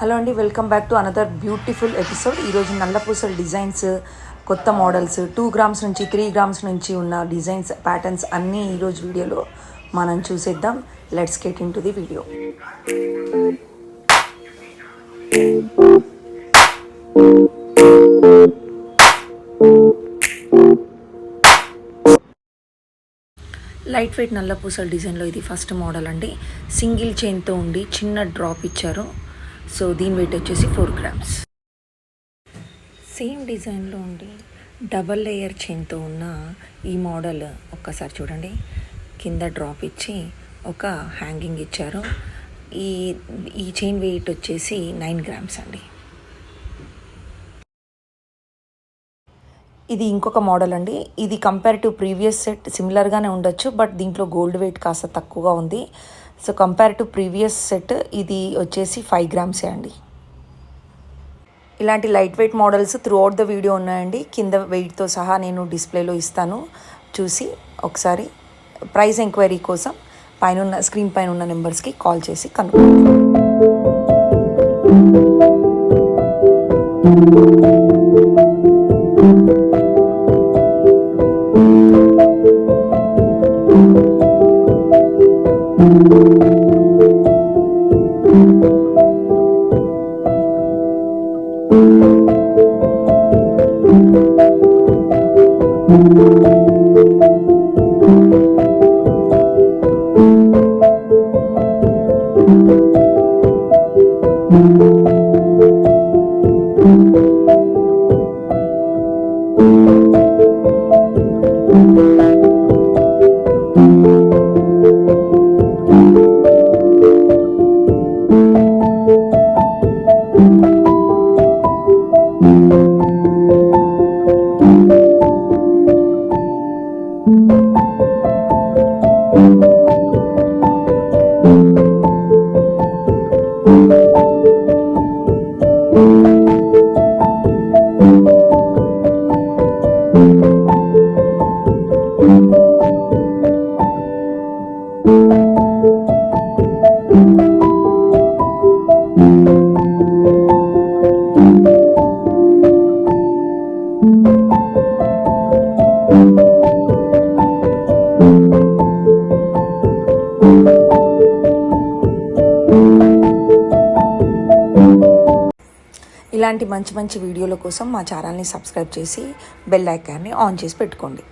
Hello అండి, welcome back to another beautiful episode. ఈరోజు నల్లపూసల designs, కొత్త మోడల్స్, 2 grams నుంచి 3 grams నుంచి ఉన్న డిజైన్స్, ప్యాటర్న్స్ అన్నీ ఈరోజు వీడియోలో మనం చూసేద్దాం. Let's get into the video. Light weight నల్లపూసల డిజైన్లో ఇది ఫస్ట్ మోడల్ అండి. సింగిల్ చైన్తో ఉండి చిన్న డ్రాప్ ఇచ్చారు. సో దీని వెయిట్ వచ్చేసి 4 grams. సేమ్ డిజైన్లో ఉండి డబల్ లేయర్ చైన్తో ఉన్న ఈ మోడల్ ఒక్కసారి చూడండి. కింద డ్రాప్ ఇచ్చి ఒక హ్యాంగింగ్ ఇచ్చారు. ఈ చైన్ వెయిట్ వచ్చేసి 9 grams అండి. ఇది ఇంకొక మోడల్ అండి. ఇది కంపేర్ టు ప్రీవియస్ సెట్ సిమిలర్గానే ఉండొచ్చు, బట్ దీంట్లో గోల్డ్ వెయిట్ కాస్త తక్కువగా ఉంది. So compare to previous set ఇది వచ్చేసి 5 grams అండి. ఇలాంటి light weight models through out the video ఉన్నాయండి. కింద వెయిట్తో సహా నేను డిస్ప్లేలో ఇస్తాను, చూసి ఒకసారి ప్రైస్ ఎంక్వైరీ కోసం స్క్రీన్ పైన ఉన్న నెంబర్స్కి కాల్ చేసి కనుక్కోండి. ఇలాంటి మంచి మంచి వీడియోల కోసం మా ఛానల్ని సబ్స్క్రైబ్ చేసి బెల్ ఐకాన్ని ఆన్ చేసి పెట్టుకోండి.